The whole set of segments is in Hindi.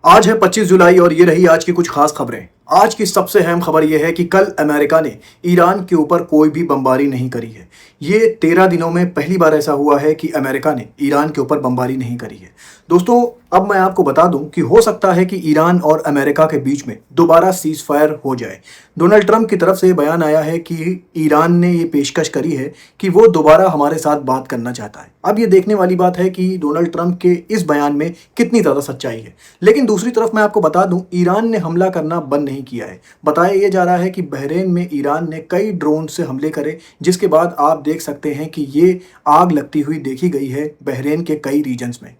आज है 25 जुलाई और ये रही आज की कुछ खास खबरें। आज की सबसे अहम खबर यह है कि कल अमेरिका ने ईरान के ऊपर कोई भी बमबारी नहीं करी है। ये 13 दिनों में पहली बार ऐसा हुआ है कि अमेरिका ने ईरान के ऊपर बमबारी नहीं करी है। दोस्तों, अब मैं आपको बता दूं कि हो सकता है कि ईरान और अमेरिका के बीच में दोबारा सीज फायर हो जाए। डोनाल्ड ट्रंप की तरफ से बयान आया है कि ईरान ने ये पेशकश करी है कि वो दोबारा हमारे साथ बात करना चाहता है। अब ये देखने वाली बात है कि डोनाल्ड ट्रंप के इस बयान में कितनी ज़्यादा सच्चाई है। लेकिन दूसरी तरफ मैं आपको बता दूं, ईरान ने हमला करना बंद नहीं किया है। बताया यह जा रहा है कि बहरीन में ईरान ने कई ड्रोन से हमले करे, जिसके बाद आप देख सकते हैं कि ये आग लगती हुई देखी गई है बहरीन के कई रीजन्स में।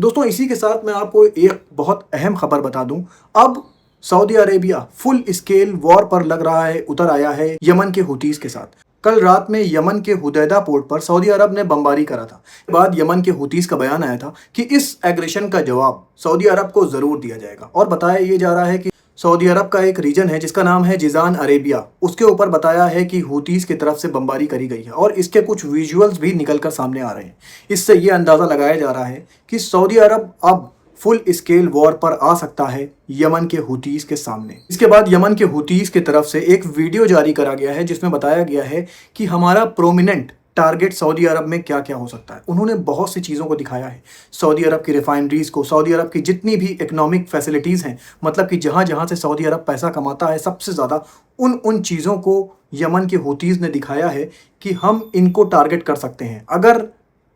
दोस्तों, इसी के साथ मैं आपको एक बहुत अहम खबर बता दूं। अब Saudi Arabia full scale war पर लग रहा है, उतर आया है यमन के हुतीस के साथ। कल रात में यमन के हुदैदा पोर्ट पर सऊदी अरब ने बमबारी करा था। बाद यमन के हुतीस का बयान आया था कि इस एग्रेशन का जवाब सऊदी अरब को जरूर दिया जाएगा। और बताया ये जा रहा है कि सऊदी अरब का एक रीजन है जिसका नाम है जिजान अरेबिया, उसके ऊपर बताया है कि हुतीस की तरफ से बमबारी करी गई है और इसके कुछ विजुअल्स भी निकलकर सामने आ रहे हैं। इससे ये अंदाज़ा लगाया जा रहा है कि सऊदी अरब अब फुल स्केल वॉर पर आ सकता है यमन के हुतीस के सामने। इसके बाद यमन के हुतीस की तरफ से एक वीडियो जारी करा गया है जिसमें बताया गया है कि हमारा प्रोमिनेंट टारगेट सऊदी अरब में क्या क्या हो सकता है। उन्होंने बहुत सी चीज़ों को दिखाया है, सऊदी अरब की रिफाइनरीज़ को, सऊदी अरब की जितनी भी इकोनॉमिक फैसिलिटीज़ हैं, मतलब कि जहाँ जहाँ से सऊदी अरब पैसा कमाता है सबसे ज़्यादा, उन चीज़ों को यमन के हुतीज़ ने दिखाया है कि हम इनको टारगेट कर सकते हैं अगर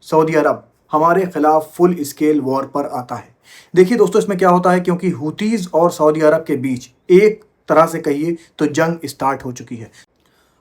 सऊदी अरब हमारे खिलाफ फुल स्केल वॉर पर आता है। देखिए दोस्तों, इसमें क्या होता है, क्योंकि हुतीज़ और सऊदी अरब के बीच एक तरह से कहिए तो जंग स्टार्ट हो चुकी है।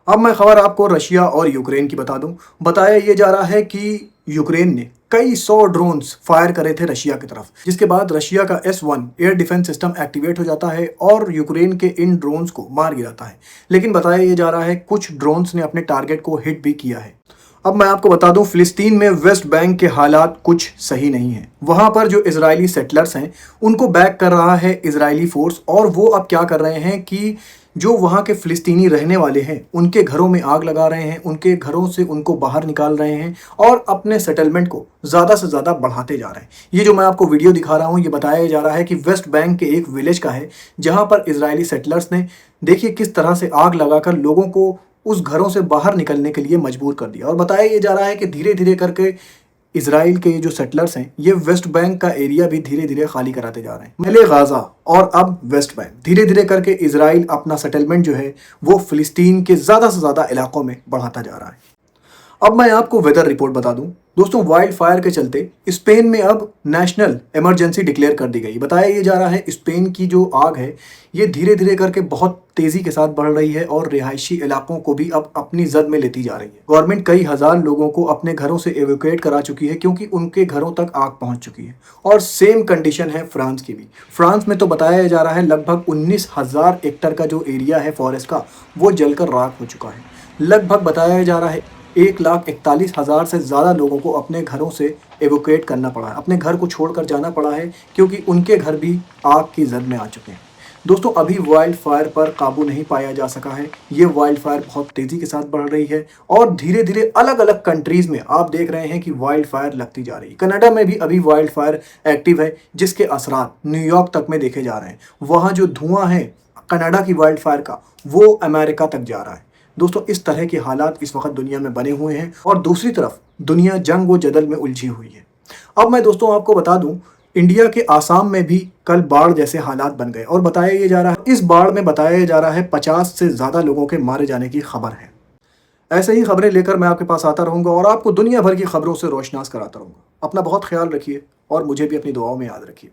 अब मैं खबर आपको रशिया और यूक्रेन की बता दूं। बताया ये जा रहा है कि यूक्रेन ने कई 100 ड्रोन्स फायर करे थे रशिया की तरफ, जिसके बाद रशिया का S-1 air defence system activate हो जाता है और यूक्रेन के इन ड्रोन्स को मार गिराता है। लेकिन बताया ये जा रहा है कुछ ड्रोन्स ने अपने टारगेट को हिट भी किया है। अब मैं आपको बता दूं, फिलिस्तीन में वेस्ट बैंक के हालात कुछ सही नहीं हैं। वहां पर जो इजरायली सेटलर्स हैं उनको बैक कर रहा है इजरायली फोर्स, और वो अब क्या कर रहे हैं कि जो वहाँ के फ़िलिस्तीनी रहने वाले हैं उनके घरों में आग लगा रहे हैं, उनके घरों से उनको बाहर निकाल रहे हैं और अपने सेटलमेंट को ज़्यादा से ज़्यादा बढ़ाते जा रहे हैं। ये जो मैं आपको वीडियो दिखा रहा हूँ, ये बताया जा रहा है कि वेस्ट बैंक के एक विलेज का है, जहाँ पर इजरायली सेटलर्स ने देखिए किस तरह से आग लगाकर लोगों को उस घरों से बाहर निकलने के लिए मजबूर कर दिया। और बताया ये जा रहा है कि धीरे धीरे करके इजराइल के जो सेटलर्स हैं ये वेस्ट बैंक का एरिया भी धीरे धीरे खाली कराते जा रहे हैं। पहले गाजा और अब वेस्ट बैंक, धीरे धीरे करके इजराइल अपना सेटलमेंट जो है वो फिलिस्तीन के ज़्यादा से ज़्यादा इलाकों में बढ़ाता जा रहा है। अब मैं आपको वेदर रिपोर्ट बता दूं। दोस्तों, वाइल्ड फायर के चलते स्पेन में अब नेशनल इमरजेंसी डिक्लेयर कर दी गई। बताया ये जा रहा है स्पेन की जो आग है ये धीरे धीरे करके बहुत तेज़ी के साथ बढ़ रही है और रिहायशी इलाकों को भी अब अपनी जद में लेती जा रही है। गवर्नमेंट कई हज़ार लोगों को अपने घरों से एवोक्यूएट करा चुकी है क्योंकि उनके घरों तक आग पहुंच चुकी है। और सेम कंडीशन है फ्रांस की भी। फ्रांस में तो बताया जा रहा है लगभग 19,000 हेक्टेयर का जो एरिया है फॉरेस्ट का वो जलकर राख हो चुका है। लगभग बताया जा रहा है 1,41,000 से ज़्यादा लोगों को अपने घरों से एवोक्यूएट करना पड़ा है, अपने घर को छोड़कर जाना पड़ा है क्योंकि उनके घर भी आग की जद में आ चुके हैं। दोस्तों, अभी वाइल्ड फायर पर काबू नहीं पाया जा सका है। ये वाइल्ड फायर बहुत तेज़ी के साथ बढ़ रही है और धीरे धीरे अलग अलग कंट्रीज़ में आप देख रहे हैं कि वाइल्ड फायर लगती जा रही है। कनाडा में भी अभी वाइल्ड फायर एक्टिव है जिसके असरात न्यूयॉर्क तक में देखे जा रहे हैं। वहाँ जो धुआं है कनाडा की वाइल्ड फायर का वो अमेरिका तक जा रहा है। दोस्तों, इस तरह के हालात इस वक्त दुनिया में बने हुए हैं और दूसरी तरफ दुनिया जंग व जदल में उलझी हुई है। अब मैं दोस्तों आपको बता दूं, इंडिया के आसाम में भी कल बाढ़ जैसे हालात बन गए और बताया ये जा रहा है इस बाढ़ में बताया जा रहा है 50 से ज़्यादा लोगों के मारे जाने की खबर है। ऐसे ही खबरें लेकर मैं आपके पास आता रहूँगा और आपको दुनिया भर की खबरों से रोशनास कराता रहूँगा। अपना बहुत ख्याल रखिए और मुझे भी अपनी दुआओं में याद रखिए।